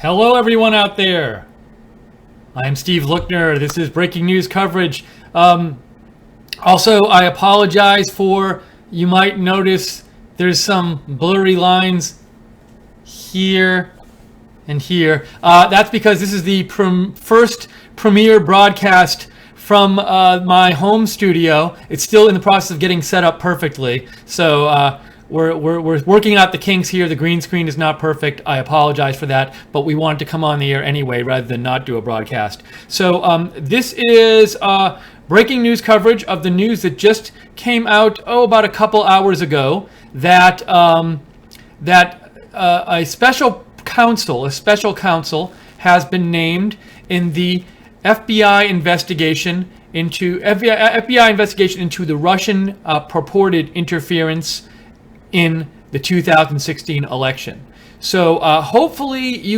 Hello, everyone out there. I'm Steve Lookner. This is breaking news coverage. Also, I apologize for, you might notice there's some blurry lines here and here. That's because this is the first premiere broadcast from my home studio. It's still in the process of getting set up perfectly. So we're working out the kinks here. The green screen is not perfect. I apologize for that, but we wanted to come on the air anyway rather than not do a broadcast. So this is breaking news coverage of the news that just came out about a couple hours ago that a special counsel has been named in the FBI investigation into the Russian purported interference in the 2016 election. So hopefully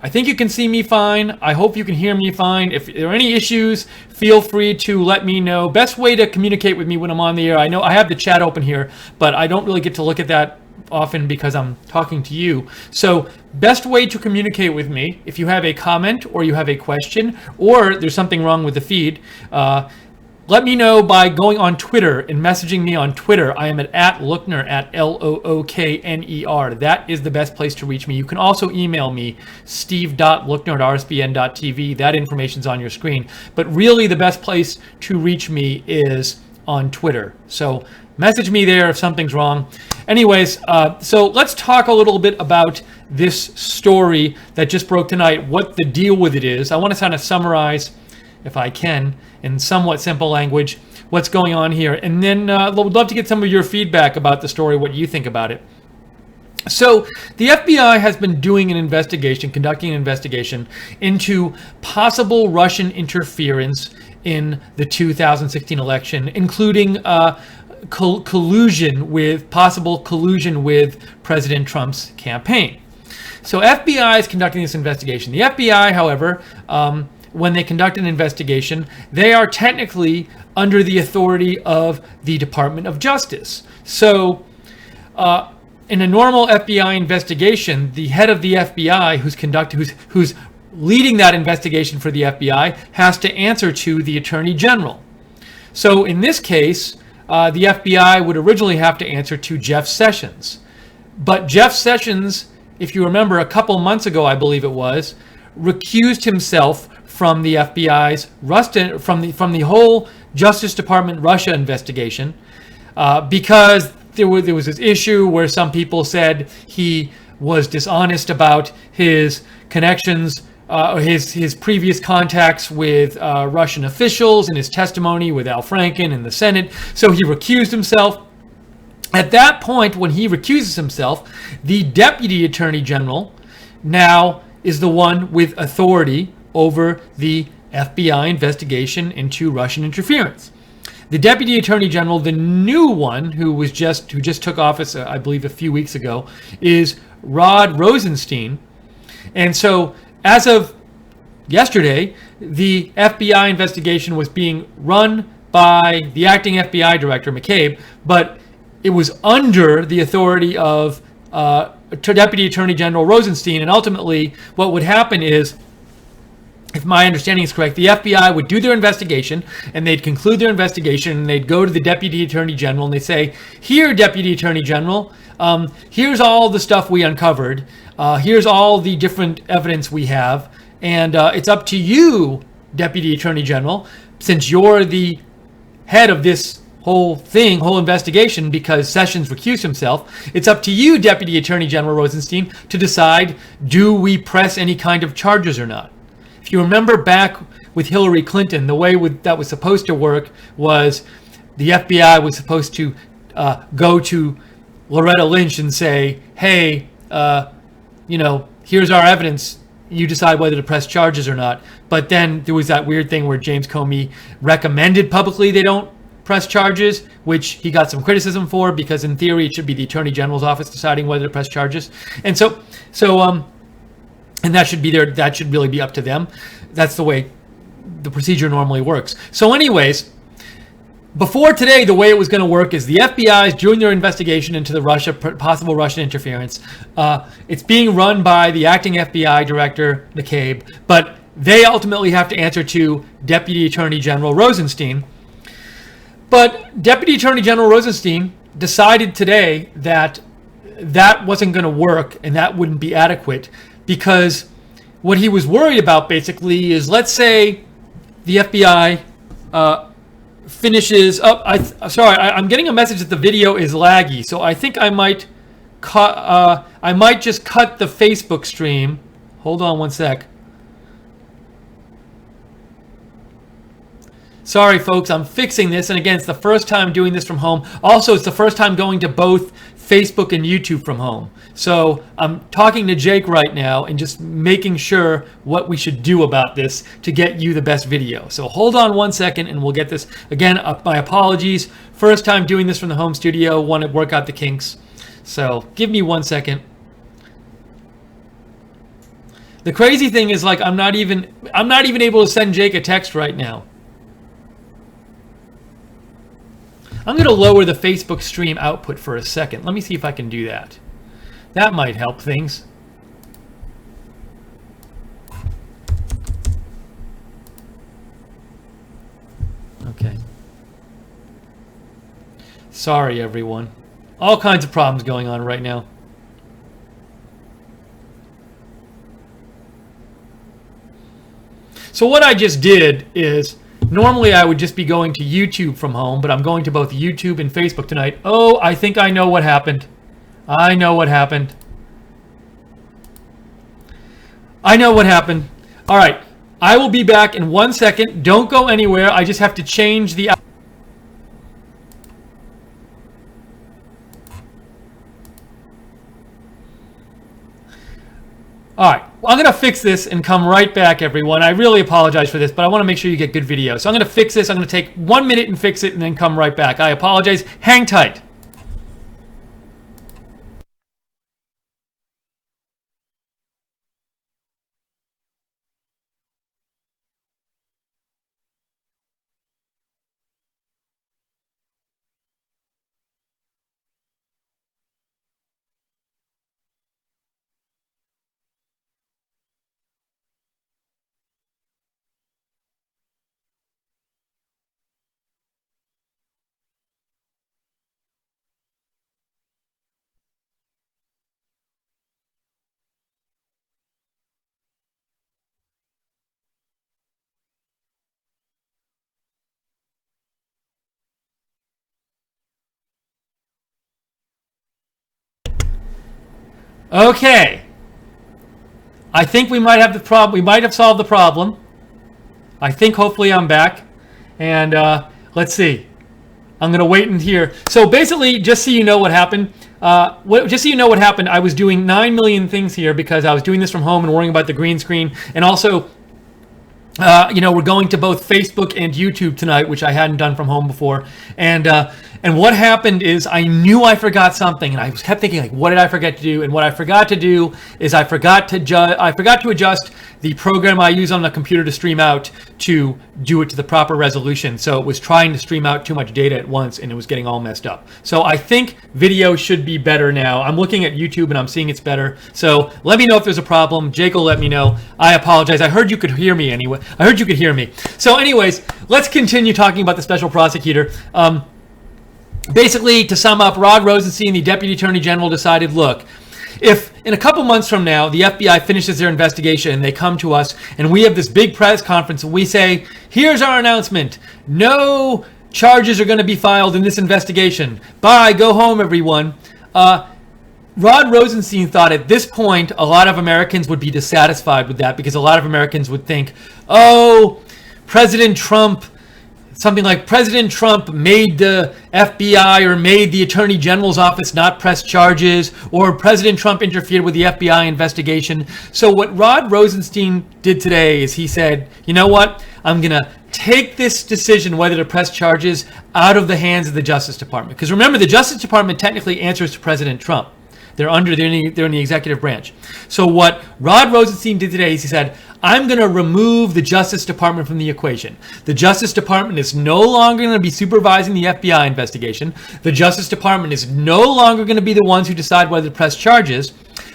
I think you can see me fine. I hope you can hear me fine. If there are any issues, feel free to let me know. Best way to communicate with me when I'm on the air, I know I have the chat open here, but I don't really get to look at that often because I'm talking to you. So best way to communicate with me, if you have a comment or you have a question or there's something wrong with the feed, let me know by going on Twitter and messaging me on Twitter. I am at @Lookner, at Lookner. That is the best place to reach me. You can also email me, steve.lookner@rsbn.tv. That information's on your screen. But really the best place to reach me is on Twitter. So message me there if something's wrong. Anyways, so let's talk a little bit about this story that just broke tonight, what the deal with it is. I want to kind of summarize, if I can, in somewhat simple language, what's going on here. And then would love to get some of your feedback about the story, what you think about it. So the FBI has been conducting an investigation into possible Russian interference in the 2016 election, including possible collusion with President Trump's campaign. So FBI is conducting this investigation. The FBI, however, when they conduct an investigation, they are technically under the authority of the Department of Justice. So in a normal FBI investigation, the head of the FBI who's leading that investigation for the FBI has to answer to the Attorney General. So in this case, the FBI would originally have to answer to Jeff Sessions. But Jeff Sessions, if you remember a couple months ago, I believe it was, recused himself from the FBI's from the whole Justice Department Russia investigation because there was this issue where some people said he was dishonest about his connections, his previous contacts with Russian officials and his testimony with Al Franken in the Senate. So he recused himself. At that point, when he recuses himself, the Deputy Attorney General now is the one with authority over the FBI investigation into Russian interference. The Deputy Attorney General, the new one who just took office, I believe, a few weeks ago, is Rod Rosenstein. And so, as of yesterday, the FBI investigation was being run by the acting FBI director, McCabe, but it was under the authority of Deputy Attorney General Rosenstein. And ultimately, what would happen is, if my understanding is correct, the FBI would do their investigation and they'd conclude their investigation and they'd go to the Deputy Attorney General and they'd say, here, Deputy Attorney General, here's all the stuff we uncovered. Here's all the different evidence we have. And it's up to you, Deputy Attorney General, since you're the head of this whole investigation, because Sessions recused himself, it's up to you, Deputy Attorney General Rosenstein, to decide, do we press any kind of charges or not? If you remember back with Hillary Clinton, the way that was supposed to work was the FBI was supposed to go to Loretta Lynch and say, hey, here's our evidence. You decide whether to press charges or not. But then there was that weird thing where James Comey recommended publicly they don't press charges, which he got some criticism for because in theory it should be the Attorney General's office deciding whether to press charges. And and that should really be up to them. That's the way the procedure normally works. So anyways, before today, the way it was going to work is the FBI is doing their investigation into the possible Russian interference. It's being run by the acting FBI director, McCabe, but they ultimately have to answer to Deputy Attorney General Rosenstein. But Deputy Attorney General Rosenstein decided today that that wasn't going to work and that wouldn't be adequate, because what he was worried about basically is, let's say the FBI finishes up. I'm getting a message that the video is laggy, so I think I might just cut the Facebook stream. Hold on one sec. Sorry, folks, I'm fixing this. And again, it's the first time doing this from home. Also, it's the first time going to both Facebook and YouTube from home. So I'm talking to Jake right now and just making sure what we should do about this to get you the best video. So hold on one second and we'll get this. Again, my apologies. First time doing this from the home studio. Want to work out the kinks. So give me 1 second. The crazy thing is, like, I'm not even able to send Jake a text right now. I'm going to lower the Facebook stream output for a second. Let me see if I can do that. That might help things. Okay. Sorry, everyone. All kinds of problems going on right now. So what I just did is, normally I would just be going to YouTube from home, but I'm going to both YouTube and Facebook tonight. Oh, I think I know what happened. I know what happened. All right. I will be back in 1 second. Don't go anywhere. I just have to change the... All right, well, I'm going to fix this and come right back, everyone. I really apologize for this, but I want to make sure you get good video. So I'm going to fix this. I'm going to take 1 minute and fix it and then come right back. I apologize. Hang tight. Okay. I think we might have the problem. We might have solved the problem. I think hopefully I'm back. And let's see. I'm going to wait in here. So basically, just so you know what happened, I was doing 9 million things here because I was doing this from home and worrying about the green screen. And also, we're going to both Facebook and YouTube tonight, which I hadn't done from home before. And what happened is I knew I forgot something, and I kept thinking, like, what did I forget to do? And what I forgot to do is I forgot to adjust the program I use on the computer to stream out to do it to the proper resolution. So it was trying to stream out too much data at once, and it was getting all messed up. So I think video should be better now. I'm looking at YouTube, and I'm seeing it's better. So let me know if there's a problem. Jake will let me know. I apologize. I heard you could hear me anyway. I heard you could hear me. So anyways, let's continue talking about the special prosecutor. Basically, to sum up, Rod Rosenstein, the Deputy Attorney General, decided, look, if in a couple months from now the FBI finishes their investigation and they come to us and we have this big press conference and we say, here's our announcement, no charges are going to be filed in this investigation. Bye, go home, everyone. Rod Rosenstein thought at this point a lot of Americans would be dissatisfied with that, because a lot of Americans would think, oh, President Trump made the FBI or made the Attorney General's office not press charges, or President Trump interfered with the FBI investigation. So what Rod Rosenstein did today is he said, you know what? I'm going to take this decision whether to press charges out of the hands of the Justice Department. Because remember, the Justice Department technically answers to President Trump. They're in the executive branch. So what Rod Rosenstein did today is he said, I'm going to remove the Justice Department from the equation. The Justice Department is no longer going to be supervising the FBI investigation. The Justice Department is no longer going to be the ones who decide whether to press charges.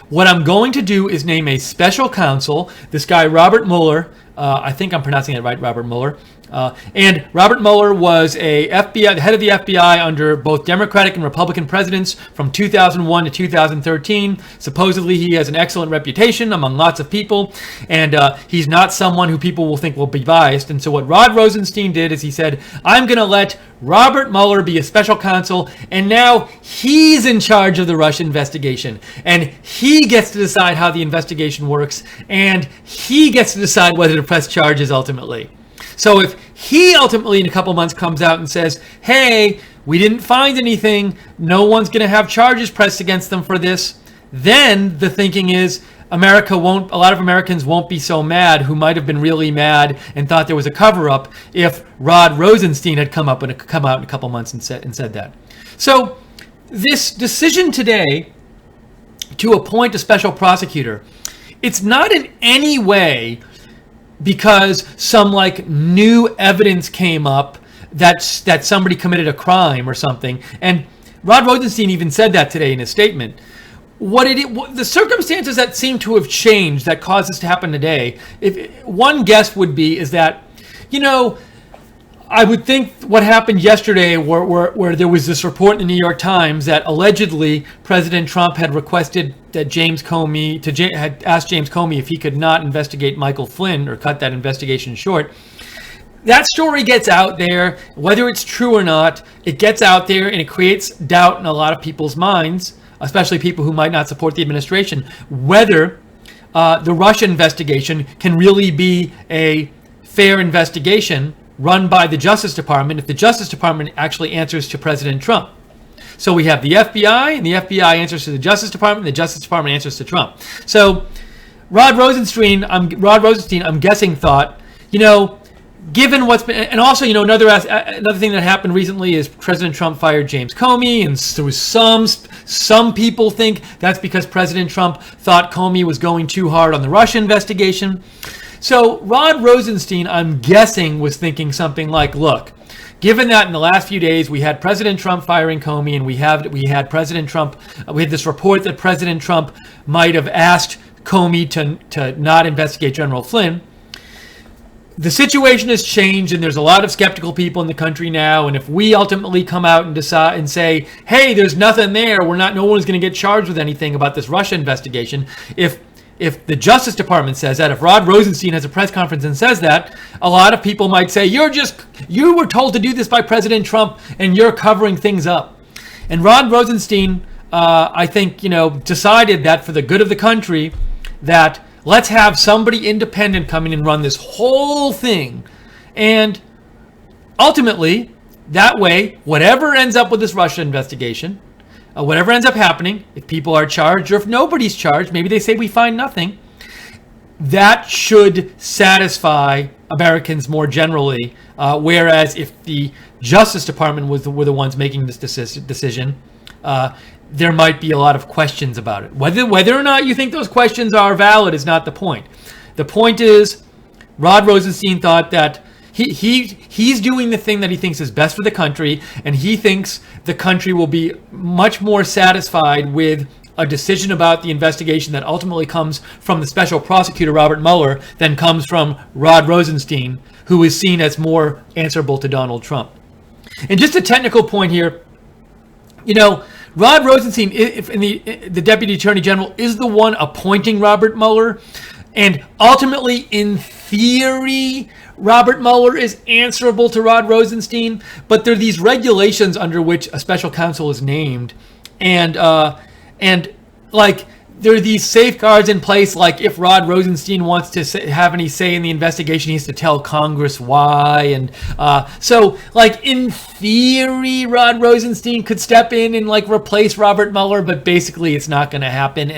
What I'm going to do is name a special counsel, this guy Robert Mueller. I think I'm pronouncing it right, Robert Mueller. And Robert Mueller was the head of the FBI under both Democratic and Republican presidents from 2001 to 2013. Supposedly, he has an excellent reputation among lots of people, and he's not someone who people will think will be biased. And so what Rod Rosenstein did is he said, I'm going to let Robert Mueller be a special counsel, and now he's in charge of the Russia investigation, and he gets to decide how the investigation works, and he gets to decide whether to press charges ultimately. So if he ultimately in a couple months comes out and says, hey, we didn't find anything, no one's going to have charges pressed against them for this, then the thinking is a lot of Americans won't be so mad who might have been really mad and thought there was a cover-up if Rod Rosenstein had come out in a couple months and said that. So this decision today to appoint a special prosecutor, it's not in any way because some new evidence came up that somebody committed a crime or something. And Rod Rosenstein even said that today in his statement. The circumstances that seem to have changed that caused this to happen today, if one guess would be, is that, I would think what happened yesterday where there was this report in the New York Times that allegedly President Trump had requested that had asked James Comey if he could not investigate Michael Flynn or cut that investigation short. That story gets out there, whether it's true or not, it gets out there and it creates doubt in a lot of people's minds, especially people who might not support the administration, whether the Russia investigation can really be a fair investigation run by the Justice Department if the Justice Department actually answers to President Trump. So we have the FBI, and the FBI answers to the Justice Department, and the Justice Department answers to Trump. So Rod Rosenstein, I'm guessing, thought, given what's been, and also, another thing that happened recently is President Trump fired James Comey, and there was some people think that's because President Trump thought Comey was going too hard on the Russia investigation. So Rod Rosenstein, I'm guessing, was thinking something like, look, given that in the last few days we had President Trump firing Comey, and we had President Trump, we had this report that President Trump might have asked Comey to not investigate General Flynn. The situation has changed, and there's a lot of skeptical people in the country now. And if we ultimately come out and decide and say, "Hey, there's nothing there. no one's going to get charged with anything about this Russia investigation," if the Justice Department says that, if Rod Rosenstein has a press conference and says that, a lot of people might say, you were told to do this by President Trump, and you're covering things up. And Rod Rosenstein, I think, decided that for the good of the country, that let's have somebody independent come in and run this whole thing. And ultimately, that way, whatever ends up with this Russia investigation, whatever ends up happening, if people are charged or if nobody's charged, maybe they say we find nothing, that should satisfy Americans more generally. Whereas if the Justice Department were the ones making this decision, there might be a lot of questions about it. Whether or not you think those questions are valid is not the point. The point is, Rod Rosenstein thought that he's doing the thing that he thinks is best for the country, and he thinks the country will be much more satisfied with a decision about the investigation that ultimately comes from the special prosecutor, Robert Mueller, than comes from Rod Rosenstein, who is seen as more answerable to Donald Trump. And just a technical point here, Rod Rosenstein, the Deputy Attorney General, is the one appointing Robert Mueller. And ultimately, in theory, Robert Mueller is answerable to Rod Rosenstein. But there are these regulations under which a special counsel is named. And there are these safeguards in place, like if Rod Rosenstein wants to have any say in the investigation, he has to tell Congress why. And in theory, Rod Rosenstein could step in and replace Robert Mueller, but basically it's not going to happen.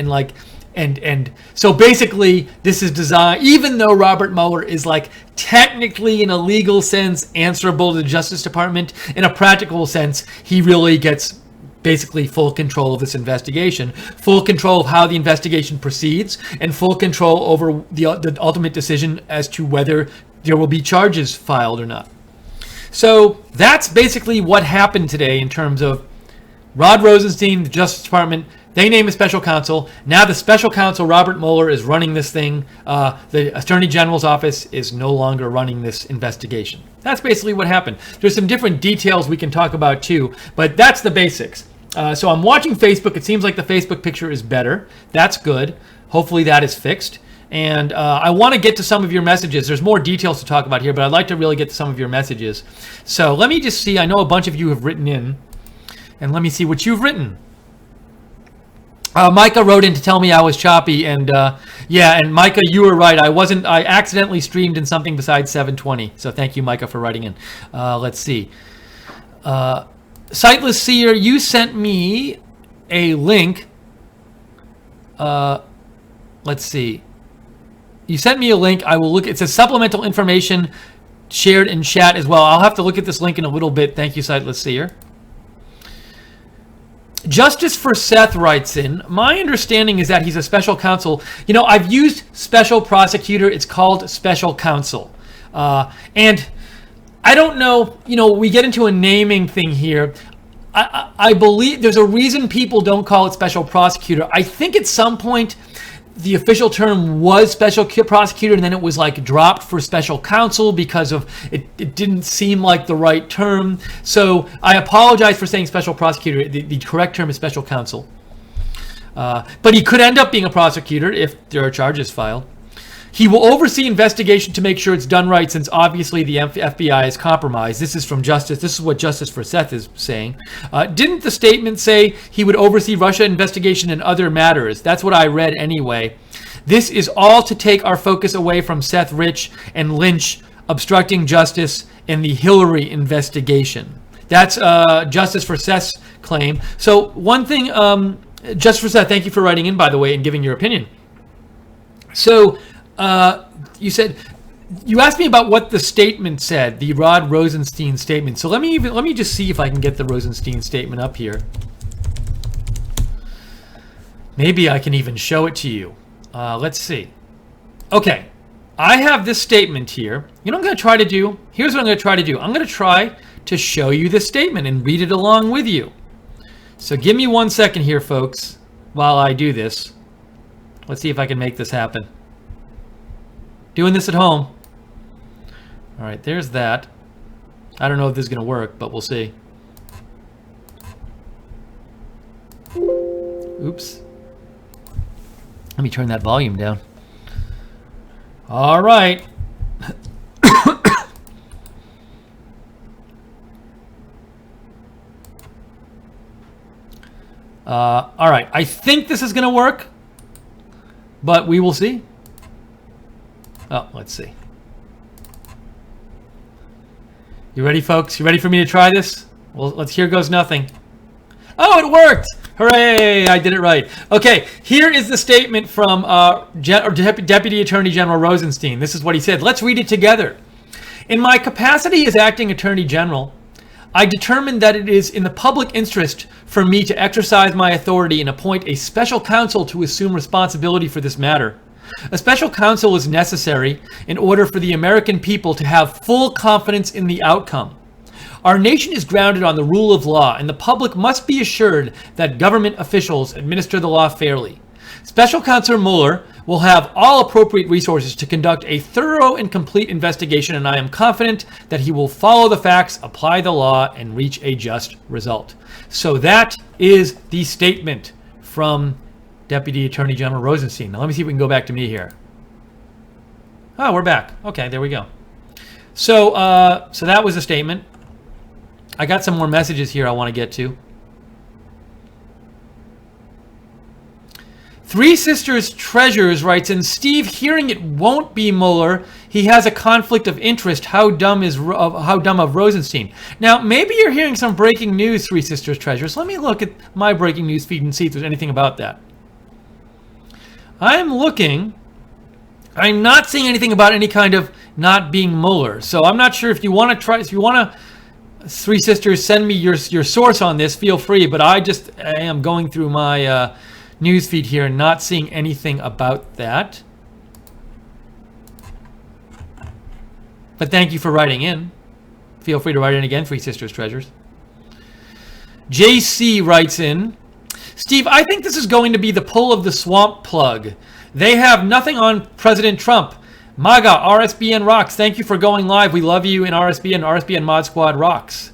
And so basically this is designed, even though Robert Mueller is technically in a legal sense answerable to the Justice Department, in a practical sense, he really gets basically full control of this investigation, full control of how the investigation proceeds, and full control over the ultimate decision as to whether there will be charges filed or not. So that's basically what happened today in terms of Rod Rosenstein, the Justice Department. They name a special counsel. Now the special counsel, Robert Mueller, is running this thing. The Attorney General's office is no longer running this investigation. That's basically what happened. There's some different details we can talk about too, but that's the basics. So I'm watching Facebook. It seems like the Facebook picture is better. That's good. Hopefully that is fixed. And I want to get to some of your messages. There's more details to talk about here, but I'd like to really get to some of your messages. So let me just see. I know a bunch of you have written in, and let me see what you've written. Micah wrote in to tell me I was choppy, and yeah, and Micah, you were right. I accidentally streamed in something besides 720. So thank you, Micah, for writing in. Let's see. Sightless Seer, you sent me a link. Let's see. You sent me a link. I will look. It says supplemental information shared in chat as well. I'll have to look at this link in a little bit. Thank you, Sightless Seer. Justice for Seth writes in, my understanding is that he's a special counsel. You know, I've used special prosecutor. It's called special counsel. And I don't know, you know, we get into a naming thing here. I believe there's a reason people don't call it special prosecutor. I think at some point the official term was special prosecutor, and then it was like dropped for special counsel because of it didn't seem like the right term. So I apologize for saying special prosecutor. The correct term is special counsel. But he could end up being a prosecutor if there are charges filed. He will oversee investigation to make sure it's done right, since obviously the FBI is compromised. This is from Justice. This is what Justice for Seth is saying. Didn't the statement say he would oversee Russia investigation and other matters? That's what I read anyway. This is all to take our focus away from Seth Rich and Lynch obstructing justice in the Hillary investigation. That's Justice for Seth's claim. So one thing, Justice for Seth, thank you for writing in, by the way, and giving your opinion. So you asked me about what the statement said, the Rod Rosenstein statement. So let me just see if I can get the Rosenstein statement up here. Maybe I can even show it to you. Let's see. Okay, I have this statement here. You know what I'm going to try to do? Here's what I'm going to try to do. I'm going to try to show you this statement and read it along with you. So give me 1 second here, folks, while I do this. Let's see if I can make this happen. Doing this at home. All right, there's that. I don't know if this is going to work, but we'll see. Oops. Let me turn that volume down. All right. All right, I think this is going to work, but we will see. Oh, let's see. You ready, folks? You ready for me to try this? Well, here goes nothing. Oh, it worked! Hooray! I did it right. Okay, here is the statement from Deputy Attorney General Rosenstein. This is what he said. Let's read it together. In my capacity as acting Attorney General, I determined that it is in the public interest for me to exercise my authority and appoint a special counsel to assume responsibility for this matter. A special counsel is necessary in order for the American people to have full confidence in the outcome. Our nation is grounded on the rule of law, and the public must be assured that government officials administer the law fairly. Special Counsel Mueller will have all appropriate resources to conduct a thorough and complete investigation, and I am confident that he will follow the facts, apply the law, and reach a just result. So that is the statement from Deputy Attorney General Rosenstein. Now let me see if we can go back to me here. Oh, we're back. Okay, there we go. So that was a statement. I got some more messages here I want to get to. Three Sisters Treasures writes in, Steve, hearing it won't be Mueller, he has a conflict of interest. How dumb of Rosenstein. Now, maybe you're hearing some breaking news, Three Sisters Treasures. Let me look at my breaking news feed and see if there's anything about that. I'm not seeing anything about any kind of not being Mueller. So I'm not sure if you want to try, if you want to, Three Sisters, send me your source on this. Feel free, but I am going through my news feed here and not seeing anything about that. But thank you for writing in. Feel free to write in again, Three Sisters Treasures. JC writes in, Steve, I think this is going to be the pull of the swamp plug. They have nothing on President Trump. MAGA, RSBN rocks. Thank you for going live. We love you in RSBN. RSBN Mod Squad rocks.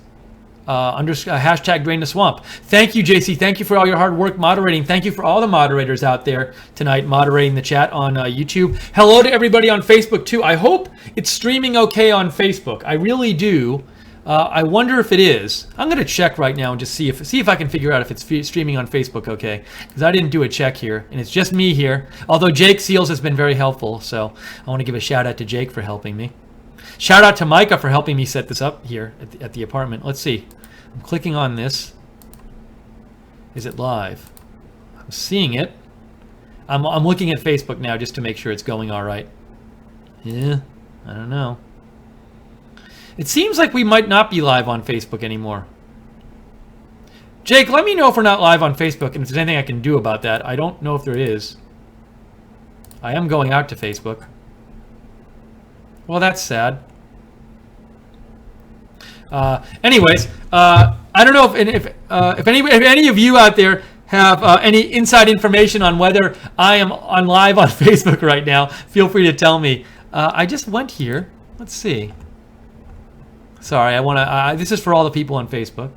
Hashtag Drain the Swamp. Thank you, JC. Thank you for all your hard work moderating. Thank you for all the moderators out there tonight moderating the chat on YouTube. Hello to everybody on Facebook, too. I hope it's streaming okay on Facebook. I really do. I wonder if it is. I'm going to check right now and just see if I can figure out if it's streaming on Facebook okay. Because I didn't do a check here, and it's just me here. Although Jake Seals has been very helpful, so I want to give a shout out to Jake for helping me. Shout out to Micah for helping me set this up here at the apartment. Let's see. I'm clicking on this. Is it live? I'm seeing it. I'm looking at Facebook now just to make sure it's going all right. Yeah, I don't know. It seems like we might not be live on Facebook anymore. Jake, let me know if we're not live on Facebook and if there's anything I can do about that. I don't know if there is. I am going out to Facebook. Well, that's sad. Anyways, I don't know if any of you out there have any inside information on whether I am on live on Facebook right now. Feel free to tell me. I just went here. Let's see. Sorry, I want to. This is for all the people on Facebook.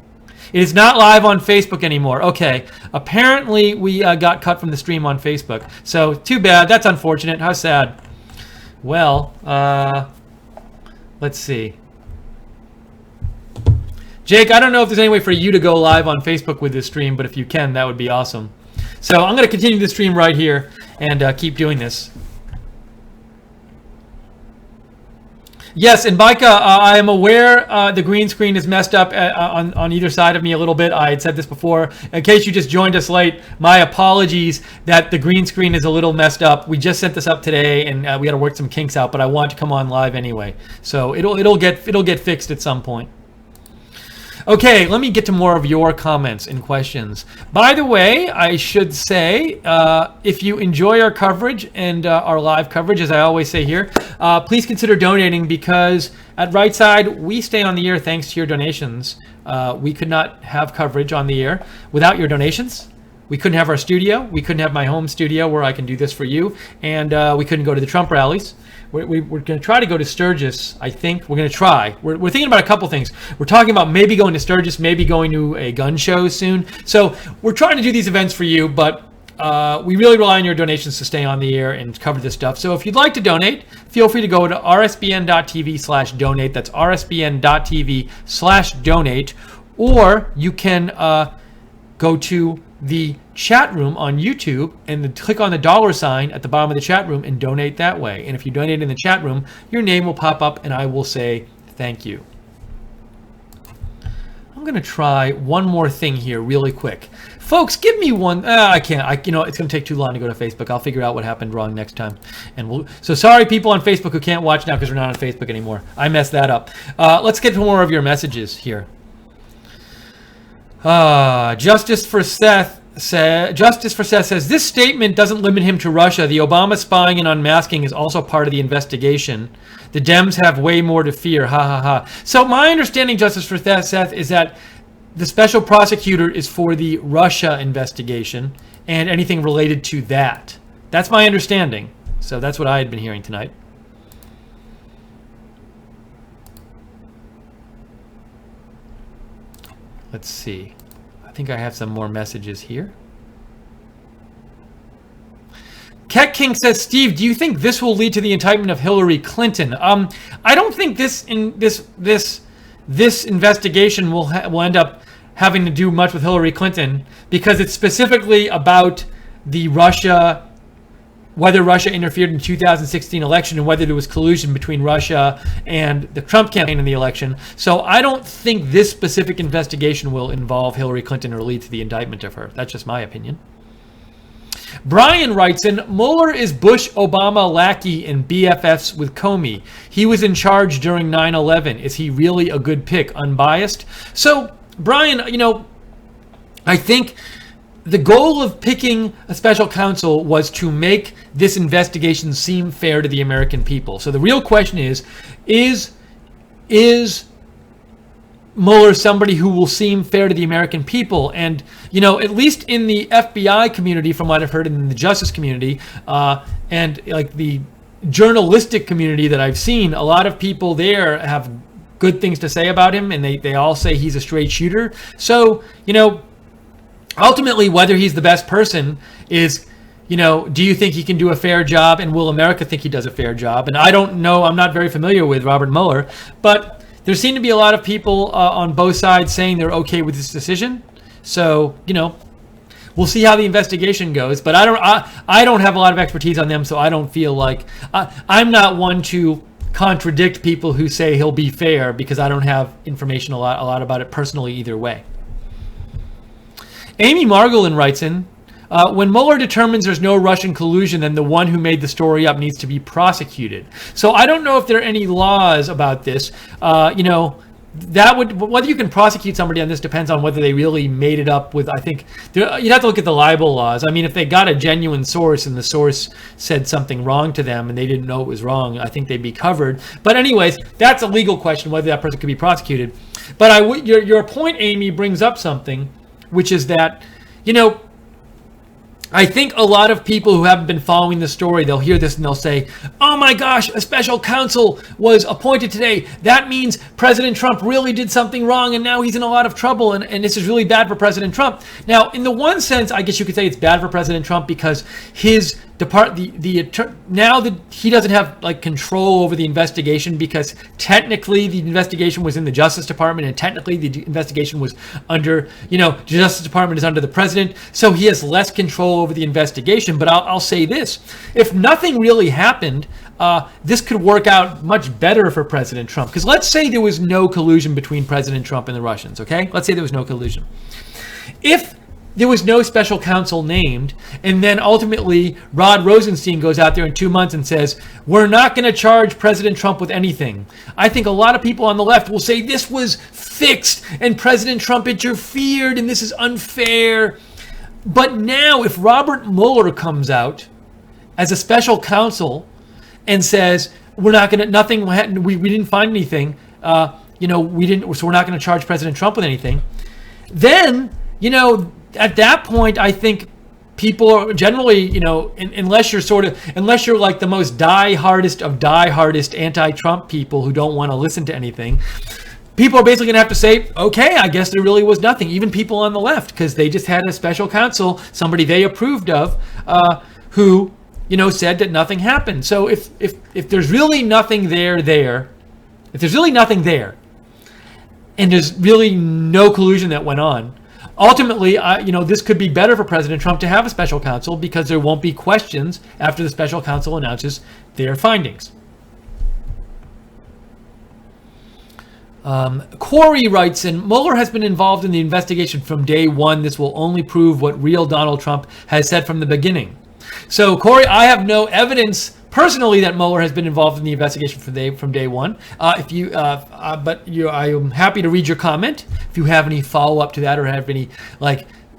It is not live on Facebook anymore. Okay. Apparently, we got cut from the stream on Facebook. So, too bad. That's unfortunate. How sad. Well, let's see. Jake, I don't know if there's any way for you to go live on Facebook with this stream, but if you can, that would be awesome. So, I'm going to continue the stream right here and keep doing this. Yes, and Micah, I am aware the green screen is messed up on either side of me a little bit. I had said this before. In case you just joined us late, my apologies that the green screen is a little messed up. We just sent this up today, and we got to work some kinks out. But I want to come on live anyway, so it'll get fixed at some point. Okay, let me get to more of your comments and questions. By the way, I should say, if you enjoy our coverage and our live coverage, as I always say here, please consider donating, because at Right Side, we stay on the air thanks to your donations. We could not have coverage on the air without your donations. We couldn't have our studio. We couldn't have my home studio where I can do this for you. And we couldn't go to the Trump rallies. We're going to try to go to Sturgis, I think. We're going to try. We're thinking about a couple things. We're talking about maybe going to Sturgis, maybe going to a gun show soon. So we're trying to do these events for you, but we really rely on your donations to stay on the air and cover this stuff. So if you'd like to donate, feel free to go to rsbn.tv/donate. That's rsbn.tv/donate. Or you can go to the chat room on YouTube and click on the $ at the bottom of the chat room and donate that way. And if you donate in the chat room, your name will pop up and I will say thank you. I'm going to try one more thing here really quick. Folks, give me one. I can't. It's going to take too long to go to Facebook. I'll figure out what happened wrong next time. So sorry, people on Facebook who can't watch now because we're not on Facebook anymore. I messed that up. Let's get to more of your messages here. Justice for Seth says this statement doesn't limit him to Russia. The Obama spying and unmasking is also part of the investigation. The Dems have way more to fear. Ha ha ha. So my understanding, Justice for Seth, is that the special prosecutor is for the Russia investigation and anything related to that. That's my understanding. So that's what I had been hearing tonight. Let's see. I think I have some more messages here. Keck King says, Steve, do you think this will lead to the indictment of Hillary Clinton? I don't think this investigation will end up having to do much with Hillary Clinton, because it's specifically about the whether Russia interfered in the 2016 election and whether there was collusion between Russia and the Trump campaign in the election. So I don't think this specific investigation will involve Hillary Clinton or lead to the indictment of her. That's just my opinion. Brian writes in, Mueller is Bush-Obama lackey and BFFs with Comey. He was in charge during 9/11. Is he really a good pick, unbiased? So, Brian, I think the goal of picking a special counsel was to make this investigation seem fair to the American people. So the real question is Mueller somebody who will seem fair to the American people? And, at least in the FBI community, from what I've heard, in the justice community, and like the journalistic community that I've seen, a lot of people there have good things to say about him, and they all say he's a straight shooter. So, ultimately, whether he's the best person is, do you think he can do a fair job, and will America think he does a fair job? And I don't know. I'm not very familiar with Robert Mueller, but there seem to be a lot of people on both sides saying they're okay with this decision. So, we'll see how the investigation goes. But I don't have a lot of expertise on them, so I don't feel like I'm not one to contradict people who say he'll be fair, because I don't have information a lot about it personally either way. Amy Margolin writes in, when Mueller determines there's no Russian collusion, then the one who made the story up needs to be prosecuted. So I don't know if there are any laws about this. That would, whether you can prosecute somebody on this depends on whether they really made it up with, I think, you'd have to look at the libel laws. I mean, if they got a genuine source and the source said something wrong to them and they didn't know it was wrong, I think they'd be covered. But anyways, that's a legal question, whether that person could be prosecuted. But your point, Amy, brings up something, which is that, I think a lot of people who haven't been following the story, they'll hear this and they'll say, oh my gosh, a special counsel was appointed today. That means President Trump really did something wrong and now he's in a lot of trouble, and this is really bad for President Trump. Now, in the one sense, I guess you could say it's bad for President Trump because his now that he doesn't have control over the investigation, because technically the investigation was in the Justice Department and technically the investigation was under, the Justice Department is under the president, so he has less control over the investigation. But I'll say this, if nothing really happened, this could work out much better for President Trump, because let's say there was no collusion between President Trump and the Russians, okay? Let's say there was no collusion. If there was no special counsel named, and then ultimately Rod Rosenstein goes out there in 2 months and says, we're not going to charge President Trump with anything, I think a lot of people on the left will say this was fixed and President Trump interfered and this is unfair. But now if Robert Mueller comes out as a special counsel and says, we're not going to, we didn't find anything, so we're not going to charge President Trump with anything, then, at that point, I think people are generally, unless you're like the most die-hardest of die-hardest anti-Trump people who don't want to listen to anything, people are basically going to have to say, okay, I guess there really was nothing. Even people on the left, because they just had a special counsel, somebody they approved of, who, said that nothing happened. So if there's really nothing there, if there's really nothing there, and there's really no collusion that went on, ultimately, this could be better for President Trump to have a special counsel, because there won't be questions after the special counsel announces their findings. Corey writes in, Mueller has been involved in the investigation from day one. This will only prove what real Donald Trump has said from the beginning. So, Corey, I have no evidence personally that Mueller has been involved in the investigation from day one. I am happy to read your comment. If you have any follow-up to that or have any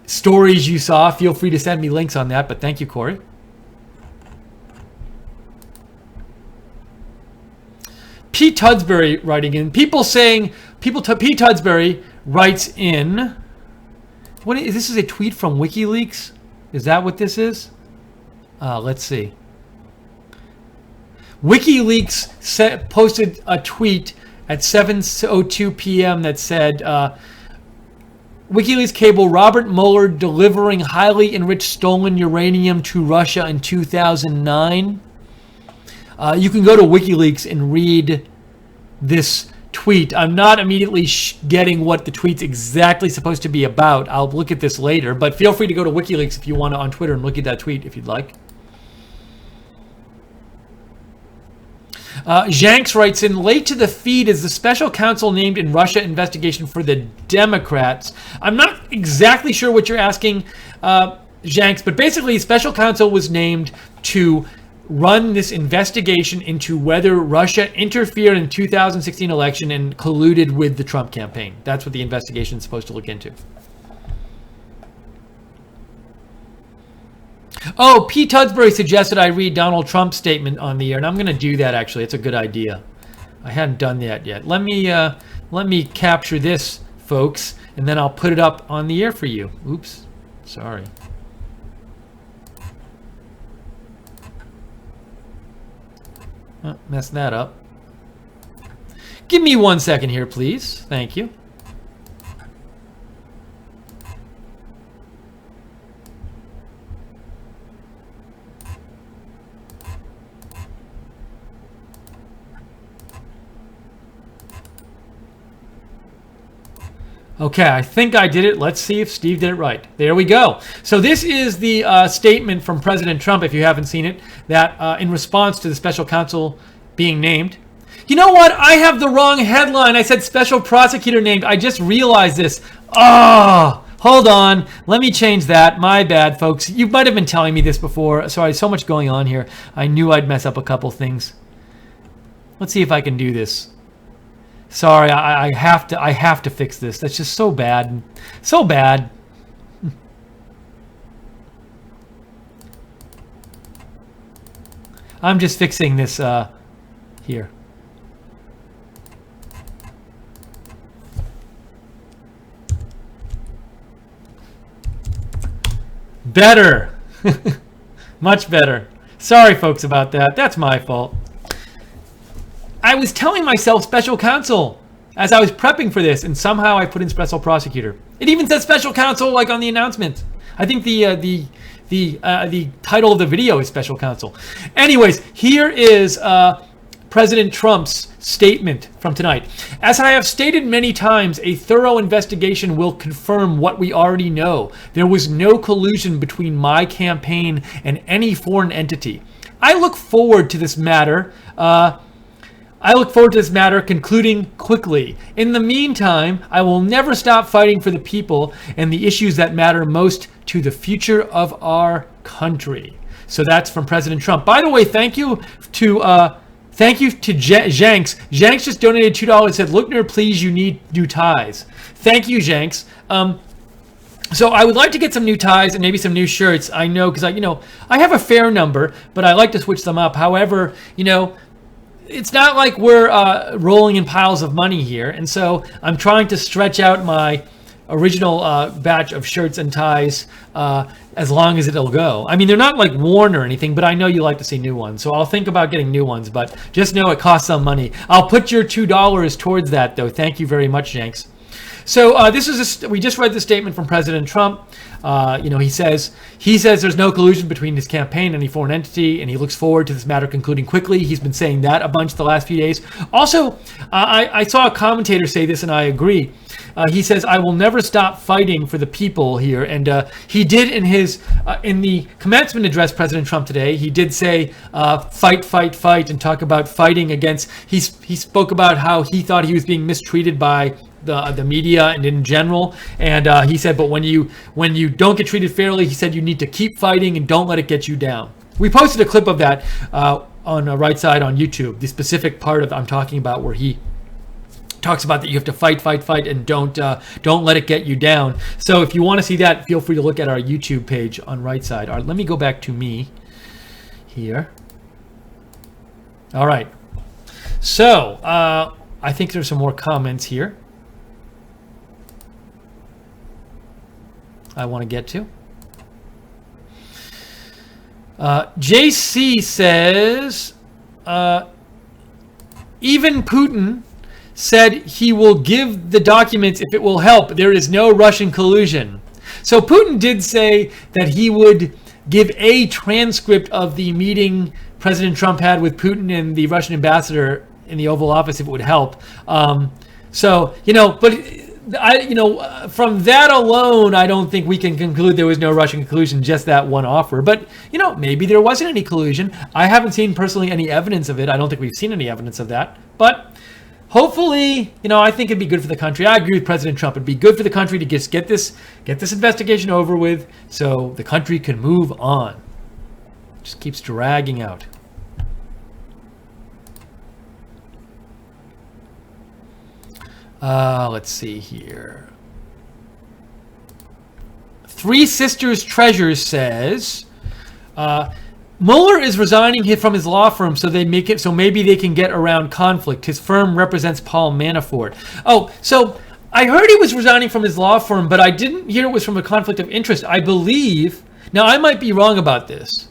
stories you saw, feel free to send me links on that. But thank you, Corey. Pete Tudsbury writing in. Pete Tudsbury writes in. This is a tweet from WikiLeaks. Is that what this is? Let's see. WikiLeaks posted a tweet at 7:02 p.m. that said, WikiLeaks cable, Robert Mueller delivering highly enriched stolen uranium to Russia in 2009. You can go to WikiLeaks and read this tweet. I'm not immediately getting what the tweet's exactly supposed to be about. I'll look at this later, but feel free to go to WikiLeaks if you want to on Twitter and look at that tweet if you'd like. Janks writes in, late to the feed is the special counsel named in Russia investigation for the Democrats. I'm not exactly sure what you're asking. Jenks, but basically special counsel was named to run this investigation into whether Russia interfered in 2016 election and colluded with the Trump campaign. That's what the investigation is supposed to look into. Oh, Pete Tudsbury suggested I read Donald Trump's statement on the air, and I'm going to do that, actually. It's a good idea. I hadn't done that yet. Let me capture this, folks, and then I'll put it up on the air for you. Oops, sorry. Oh, messed that up. Give me 1 second here, please. Thank you. Okay, I think I did it. Let's see if Steve did it right. There we go. So this is the statement from President Trump, if you haven't seen it, that in response to the special counsel being named. You know what? I have the wrong headline. I said special prosecutor named. I just realized this. Oh, hold on. Let me change that. My bad, folks. You might have been telling me this before. Sorry, so much going on here. I knew I'd mess up a couple things. Let's see if I can do this. Sorry, I have to fix this. That's just so bad. So bad. I'm just fixing this here. Better. Much better. Sorry, folks, about that. That's my fault. I was telling myself special counsel as I was prepping for this, and somehow I put in special prosecutor. It even says special counsel like on the announcement. I think the title of the video is special counsel. Anyways, here is President Trump's statement from tonight. As I have stated many times, a thorough investigation will confirm what we already know. There was no collusion between my campaign and any foreign entity. I look forward to this matter concluding quickly. In the meantime, I will never stop fighting for the people and the issues that matter most to the future of our country. So that's from President Trump. By the way, thank you to Jenks. Jenks just donated $2. Said, Lookner, please, you need new ties. Thank you, Jenks. So I would like to get some new ties and maybe some new shirts. I know because I have a fair number, but I like to switch them up. However, it's not like we're rolling in piles of money here. And so I'm trying to stretch out my original batch of shirts and ties as long as it'll go. I mean, they're not like worn or anything, but I know you like to see new ones. So I'll think about getting new ones, but just know it costs some money. I'll put your $2 towards that, though. Thank you very much, Jenks. So we just read the statement from President Trump. He says there's no collusion between his campaign and any foreign entity, and he looks forward to this matter concluding quickly. He's been saying that a bunch the last few days. Also, I saw a commentator say this, and I agree. He says, I will never stop fighting for the people here. And he did in the commencement address, President Trump today, he did say, fight, fight, fight, and talk about fighting against, he spoke about how he thought he was being mistreated by the media and in general. And he said, but when you don't get treated fairly, he said, you need to keep fighting and don't let it get you down. We posted a clip of that on the right side on YouTube, the specific part of I'm talking about where he talks about that you have to fight, fight, fight, and don't let it get you down. So if you want to see that, feel free to look at our YouTube page on right side. All right, let me go back to me here. All right. So I think there's some more comments here I want to get to. JC says, even Putin said he will give the documents if it will help. There is no Russian collusion. So Putin did say that he would give a transcript of the meeting President Trump had with Putin and the Russian ambassador in the Oval Office if it would help. From that alone, I don't think we can conclude there was no Russian collusion, just that one offer. But, maybe there wasn't any collusion. I haven't seen personally any evidence of it. I don't think we've seen any evidence of that. But hopefully, I think it'd be good for the country. I agree with President Trump. It'd be good for the country to just get this investigation over with so the country can move on. It just keeps dragging out. Let's see here. Three Sisters Treasures says Mueller is resigning from his law firm so maybe they can get around conflict. His firm represents Paul Manafort. Oh, so I heard he was resigning from his law firm, but I didn't hear it was from a conflict of interest. I believe, now I might be wrong about this.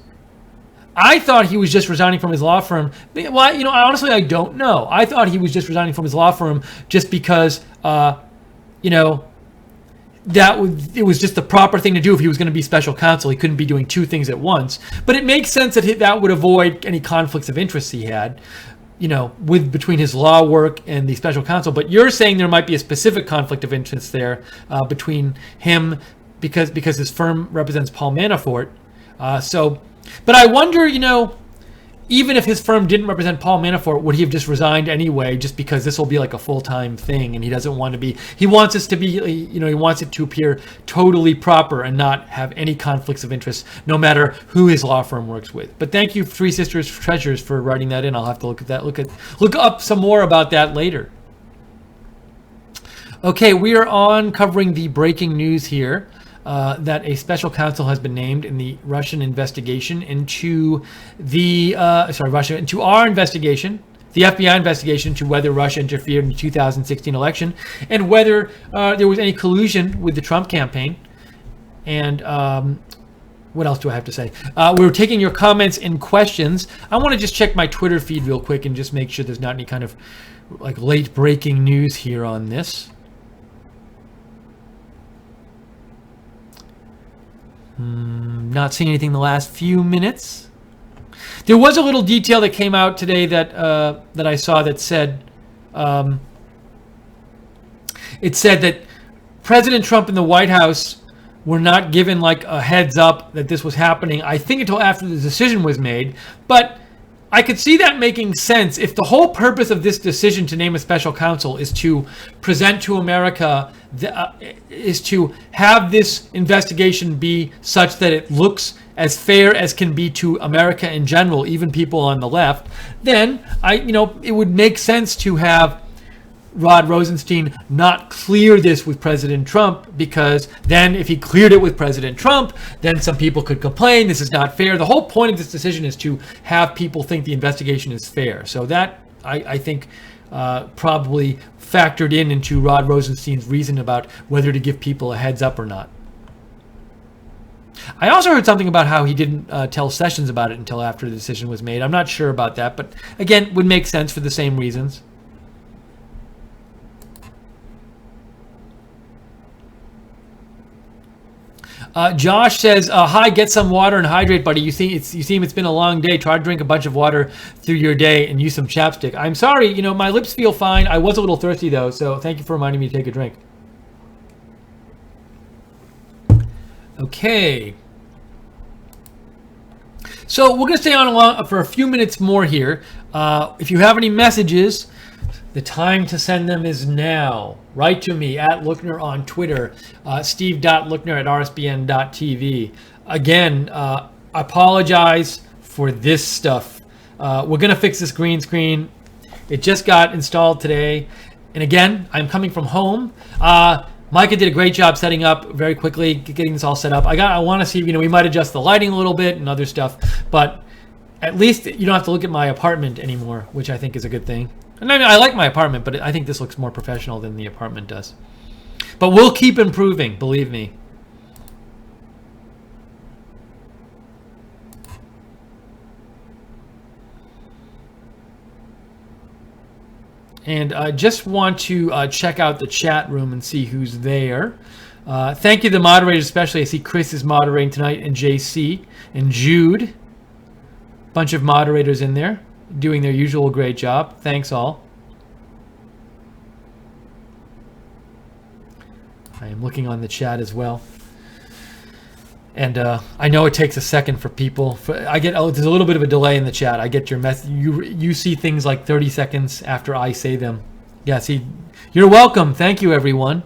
I thought he was just resigning from his law firm. Well, honestly, I don't know. I thought he was just resigning from his law firm just because, it was just the proper thing to do if he was going to be special counsel. He couldn't be doing two things at once. But it makes sense that would avoid any conflicts of interest he had, between his law work and the special counsel. But you're saying there might be a specific conflict of interest there between him because his firm represents Paul Manafort. But I wonder, even if his firm didn't represent Paul Manafort, would he have just resigned anyway, just because this will be like a full-time thing and he doesn't want to be, he wants it to appear totally proper and not have any conflicts of interest, no matter who his law firm works with. But thank you, Three Sisters Treasures, for writing that in. I'll have to look at that, look up some more about that later. Okay, we are on covering the breaking news here. That a special counsel has been named in the Russian investigation into our investigation, the FBI investigation into whether Russia interfered in the 2016 election and whether there was any collusion with the Trump campaign. And what else do I have to say? We're taking your comments and questions. I want to just check my Twitter feed real quick and just make sure there's not any kind of like late breaking news here on this. Not seeing anything in the last few minutes. There was a little detail that came out today that I saw that said that President Trump and the White House were not given like a heads up that this was happening, I think, until after the decision was made. But I could see that making sense if the whole purpose of this decision to name a special counsel is to present to America, is to have this investigation be such that it looks as fair as can be to America in general, even people on the left. Then it would make sense to have Rod Rosenstein not clear this with President Trump, because then if he cleared it with President Trump, then some people could complain, this is not fair. The whole point of this decision is to have people think the investigation is fair. So that, I think, probably factored into Rod Rosenstein's reason about whether to give people a heads up or not. I also heard something about how he didn't tell Sessions about it until after the decision was made. I'm not sure about that, but again, would make sense for the same reasons. Josh says, hi, get some water and hydrate, buddy. You seem it's been a long day. Try to drink a bunch of water through your day and use some chapstick. I'm sorry, my lips feel fine. I was a little thirsty though, so thank you for reminding me to take a drink. Okay. So we're going to stay on for a few minutes more here. If you have any messages, the time to send them is now. Write to me at Lookner on Twitter, steve.lookner@rsbn.tv. Again, apologize for this stuff. We're going to fix this green screen. It just got installed today. And again, I'm coming from home. Micah did a great job setting up very quickly, getting this all set up. I want to see, we might adjust the lighting a little bit and other stuff, but at least you don't have to look at my apartment anymore, which I think is a good thing. And I like my apartment, but I think this looks more professional than the apartment does. But we'll keep improving, believe me. And I just want to check out the chat room and see who's there. Thank you to the moderators, especially. I see Chris is moderating tonight, and JC, and Jude. Bunch of moderators in there, doing their usual great job. Thanks all. I am looking on the chat as well. And I know it takes a second for people. There's a little bit of a delay in the chat. I get your message. You see things like 30 seconds after I say them. Yeah, see, you're welcome. Thank you, everyone.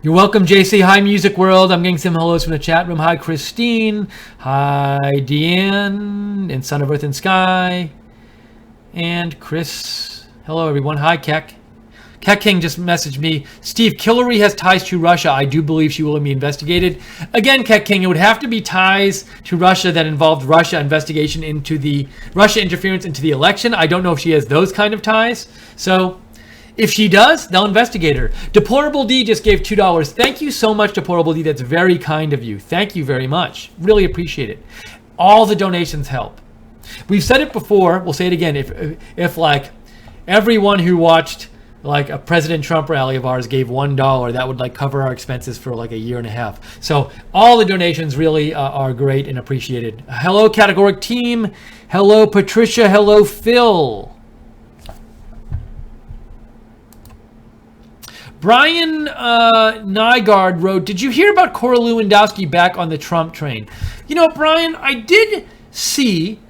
You're welcome, JC. Hi, Music World. I'm getting some hellos from the chat room. Hi, Christine. Hi, Deanne and Son of Earth and Sky. And Chris. Hello, everyone. Hi, Keck. Keck King just messaged me. Steve, Hillary has ties to Russia. I do believe she will be investigated. Again, Keck King, it would have to be ties to Russia that involved Russia investigation into the Russia interference into the election. I don't know if she has those kind of ties. So if she does, they'll investigate her. Deplorable D just gave $2. Thank you so much, Deplorable D. That's very kind of you. Thank you very much. Really appreciate it. All the donations help. We've said it before. We'll say it again. If like everyone who watched like a President Trump rally of ours gave $1, that would like cover our expenses for like a year and a half. So all the donations really are great and appreciated. Hello, Categoric Team. Hello, Patricia. Hello, Phil. Brian Nygaard wrote, did you hear about Corey Lewandowski back on the Trump train? You know, Brian, I did see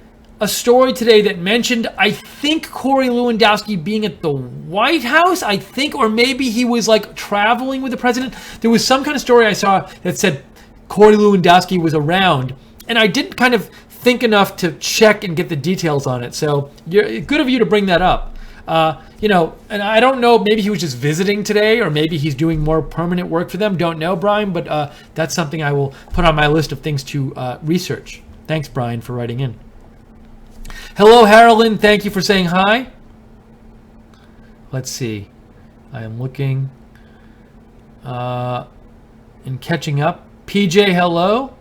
a story today that mentioned, I think, Corey Lewandowski being at the White House, I think, or maybe he was like traveling with the president. There was some kind of story I saw that said Corey Lewandowski was around, and I didn't kind of think enough to check and get the details on it. So good of you to bring that up. You know, and I don't know, maybe he was just visiting today, or maybe he's doing more permanent work for them. Don't know, Brian, but that's something I will put on my list of things to research. Thanks, Brian, for writing in. Hello, Harolyn. Thank you for saying hi. Let's see. I am looking and catching up. PJ, hello.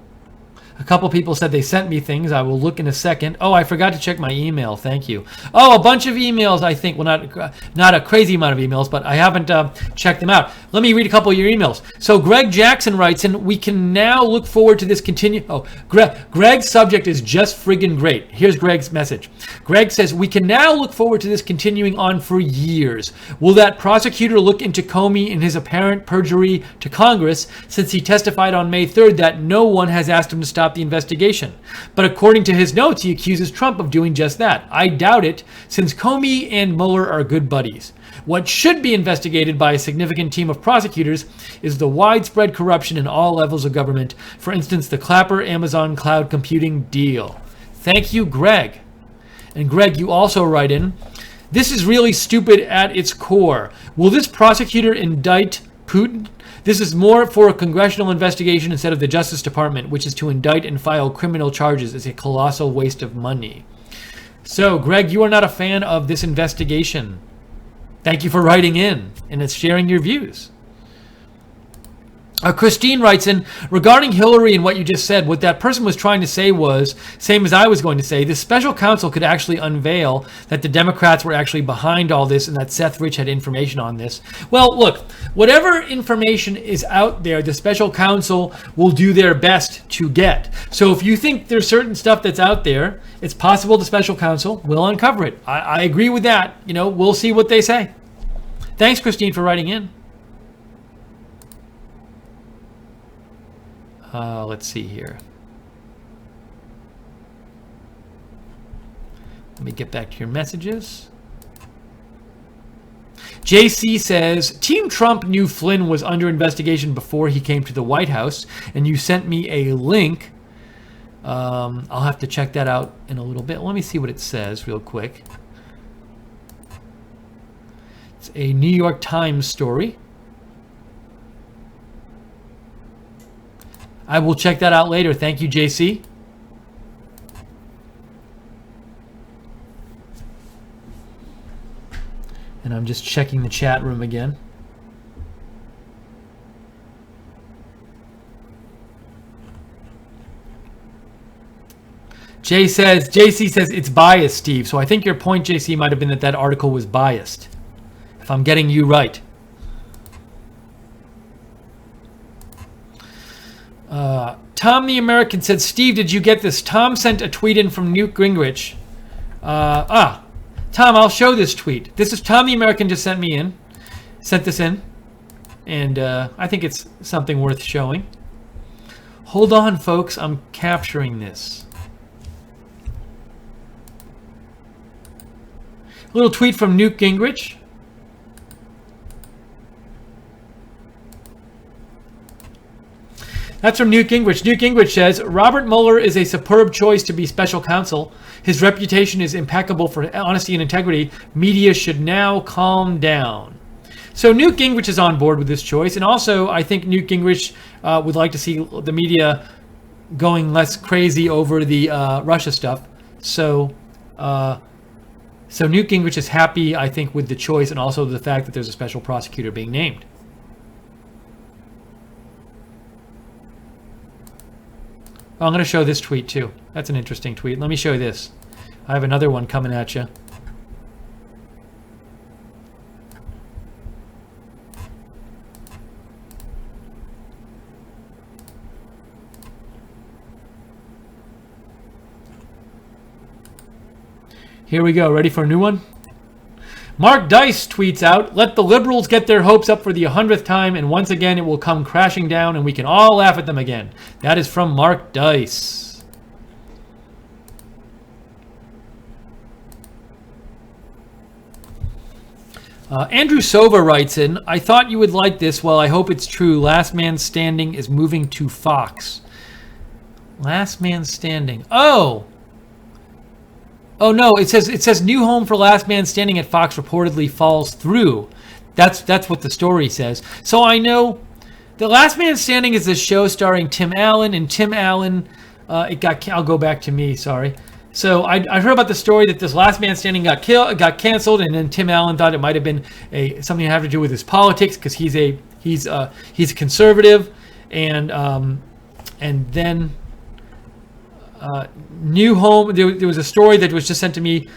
A couple people said they sent me things. I will look in a second. Oh, I forgot to check my email. Thank you. Oh, a bunch of emails, I think. Well, not a crazy amount of emails, but I haven't checked them out. Let me read a couple of your emails. So Greg Jackson writes in, we can now look forward to this continue. Oh, Greg's subject is just friggin' great. Here's Greg's message. Greg says, we can now look forward to this continuing on for years. Will that prosecutor look into Comey and his apparent perjury to Congress, since he testified on May 3rd that no one has asked him to stop the investigation? But according to his notes, he accuses Trump of doing just that. I doubt it, since Comey and Mueller are good buddies. What should be investigated by a significant team of prosecutors is the widespread corruption in all levels of government. For instance, the Clapper Amazon cloud computing deal. Thank you, Greg. And Greg, you also write in, this is really stupid at its core. Will this prosecutor indict Putin? This is more for a congressional investigation instead of the Justice Department, which is to indict and file criminal charges. It's a colossal waste of money. So, Greg, you are not a fan of this investigation. Thank you for writing in and sharing your views. Christine writes in, regarding Hillary and what you just said, what that person was trying to say was, same as I was going to say, the special counsel could actually unveil that the Democrats were actually behind all this and that Seth Rich had information on this. Well, look, whatever information is out there, the special counsel will do their best to get. So if you think there's certain stuff that's out there, it's possible the special counsel will uncover it. I agree with that. You know, we'll see what they say. Thanks, Christine, for writing in. Let's see here. Let me get back to your messages. JC says, Team Trump knew Flynn was under investigation before he came to the White House, and you sent me a link. I'll have to check that out in a little bit. Let me see what it says real quick. It's a New York Times story. I will check that out later. Thank you, JC. And I'm just checking the chat room again. JC says it's biased, Steve. So I think your point, JC, might have been that article was biased, if I'm getting you right. Tom the American said, Steve, did you get this? Tom sent a tweet in from Newt Gingrich. Tom, I'll show this tweet. This is Tom the American just sent this in. And I think it's something worth showing. Hold on, folks. I'm capturing this. A little tweet from Newt Gingrich. That's from Newt Gingrich. Newt Gingrich says, Robert Mueller is a superb choice to be special counsel. His reputation is impeccable for honesty and integrity. Media should now calm down. So Newt Gingrich is on board with this choice. And also, I think Newt Gingrich would like to see the media going less crazy over the Russia stuff. So Newt Gingrich is happy, I think, with the choice and also the fact that there's a special prosecutor being named. Oh, I'm going to show this tweet too. That's an interesting tweet. Let me show you this. I have another one coming at you. Here we go. Ready for a new one? Mark Dice tweets out, let the liberals get their hopes up for the 100th time, and once again it will come crashing down and we can all laugh at them again. That is from Mark Dice. Andrew Sova writes in, I thought you would like this. Well, I hope it's true. Last Man Standing is moving to Fox. Last Man Standing. Oh no! It says new home for Last Man Standing at Fox reportedly falls through. That's what the story says. So I know the Last Man Standing is a show starring Tim Allen, and Tim Allen, I'll go back to me. Sorry. So I heard about the story that this Last Man Standing got canceled, and then Tim Allen thought it might have been something to have to do with his politics because he's a conservative, and then. New home. There was a story that was just sent to me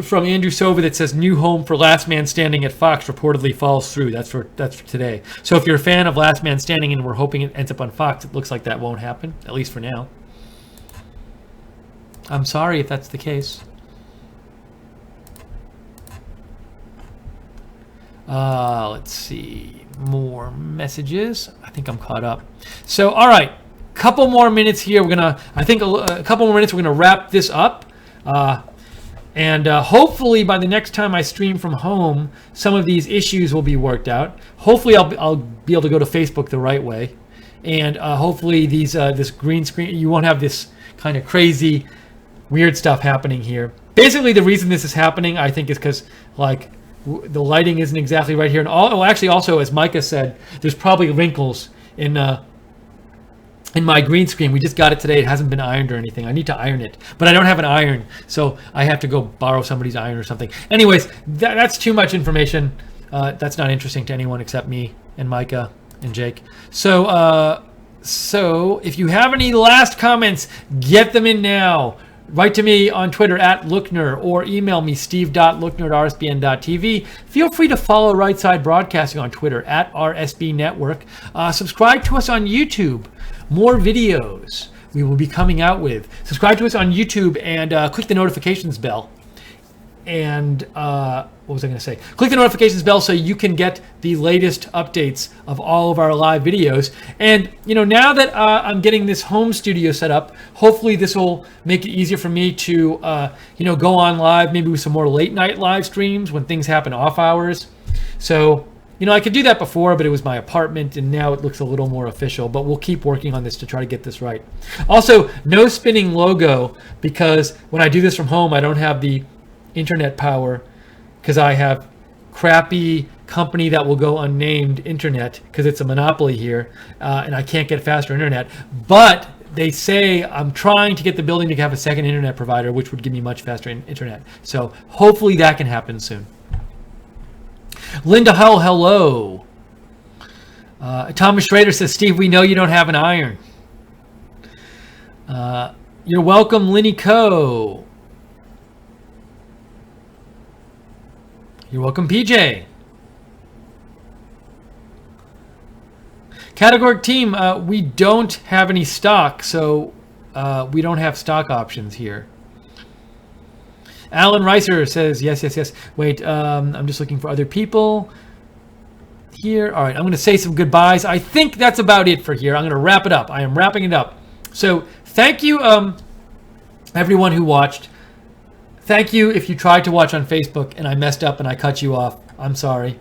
from Andrew Sova that says new home for Last Man Standing at Fox reportedly falls through. That's for today. So if you're a fan of Last Man Standing and we're hoping it ends up on Fox, it looks like that won't happen, at least for now. I'm sorry if that's the case. Let's see. More messages. I think I'm caught up. So, all right. Couple more minutes here. We're gonna, I think, a couple more minutes. We're gonna wrap this up, and hopefully by the next time I stream from home, some of these issues will be worked out. Hopefully, I'll be able to go to Facebook the right way, and hopefully this green screen, you won't have this kind of crazy, weird stuff happening here. Basically, the reason this is happening, I think, is because the lighting isn't exactly right here, and actually, also as Micah said, there's probably wrinkles in my green screen. We just got it today. It hasn't been ironed or anything. I need to iron it, but I don't have an iron, so I have to go borrow somebody's iron or something. Anyways, that's too much information. That's not interesting to anyone except me and Micah and Jake. So if you have any last comments, get them in now. Write to me on Twitter at Lookner or email me steve.lookner@rsbn.tv. Feel free to follow Right Side Broadcasting on Twitter at RSB Network. Subscribe to us on YouTube. More videos we will be coming out with. Subscribe to us on YouTube and click the notifications bell. And what was I going to say? Click the notifications bell so you can get the latest updates of all of our live videos. And now that I'm getting this home studio set up, hopefully this will make it easier for me to go on live, maybe with some more late night live streams when things happen off hours. So I could do that before, but it was my apartment, and now it looks a little more official. But we'll keep working on this to try to get this right. Also, no spinning logo, because when I do this from home, I don't have the internet power, because I have crappy company that will go unnamed internet, because it's a monopoly here, and I can't get faster internet. But they say I'm trying to get the building to have a second internet provider, which would give me much faster internet. So hopefully that can happen soon. Linda Hull, hello. Thomas Schrader says, Steve, we know you don't have an iron. You're welcome, Linny Co. You're welcome, PJ. Categoric team, we don't have any stock, so we don't have stock options here. Alan Reiser says, yes. Wait, I'm just looking for other people here. All right, I'm going to say some goodbyes. I think that's about it for here. I'm going to wrap it up. I am wrapping it up. So thank you, everyone who watched. Thank you if you tried to watch on Facebook and I messed up and I cut you off. I'm sorry.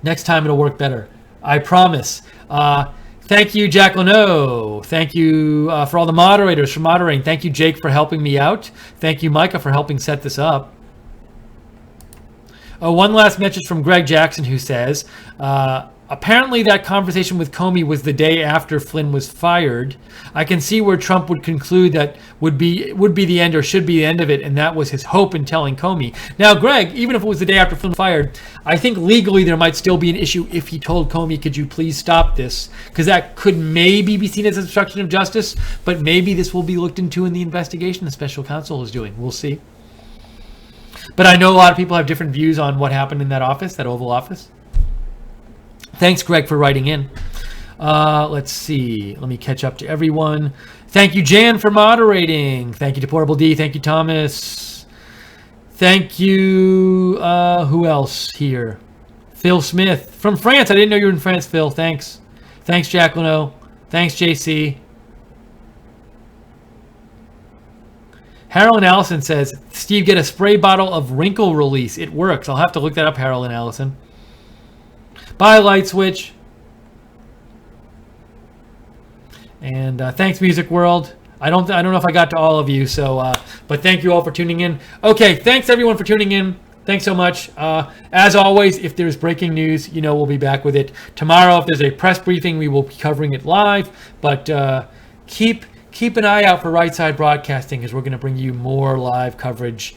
Next time it'll work better. I promise. Thank you, Jack Leno. Thank you for all the moderators for moderating. Thank you, Jake, for helping me out. Thank you, Micah, for helping set this up. One last message from Greg Jackson, who says, apparently that conversation with Comey was the day after Flynn was fired. I can see where Trump would conclude that would be the end or should be the end of it, and that was his hope in telling Comey. Now, Greg, even if it was the day after Flynn was fired, I think legally there might still be an issue if he told Comey, could you please stop this? Because that could maybe be seen as obstruction of justice, but maybe this will be looked into in the investigation the special counsel is doing. We'll see. But I know a lot of people have different views on what happened in that office, that Oval Office. Thanks, Greg, for writing in. Let's see. Let me catch up to everyone. Thank you, Jan, for moderating. Thank you to Portable D. Thank you, Thomas. Thank you. Who else here? Phil Smith from France. I didn't know you were in France, Phil. Thanks. Thanks, Jack Leno. Thanks, JC. Harold and Allison says, Steve, get a spray bottle of wrinkle release. It works. I'll have to look that up, Harold and Allison. Bye, Light Switch. And thanks, Music World. I don't know if I got to all of you, so but thank you all for tuning in. Okay, thanks everyone for tuning in. Thanks so much. As always, if there's breaking news, you know we'll be back with it tomorrow. If there's a press briefing, we will be covering it live. But keep an eye out for Right Side Broadcasting, as we're going to bring you more live coverage,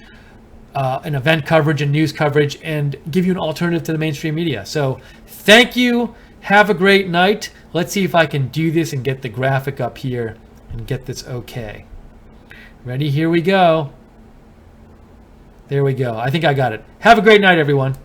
and event coverage and news coverage, and give you an alternative to the mainstream media. So thank you. Have a great night. Let's see if I can do this and get the graphic up here and get this okay. Ready? Here we go. There we go. I think I got it. Have a great night, everyone.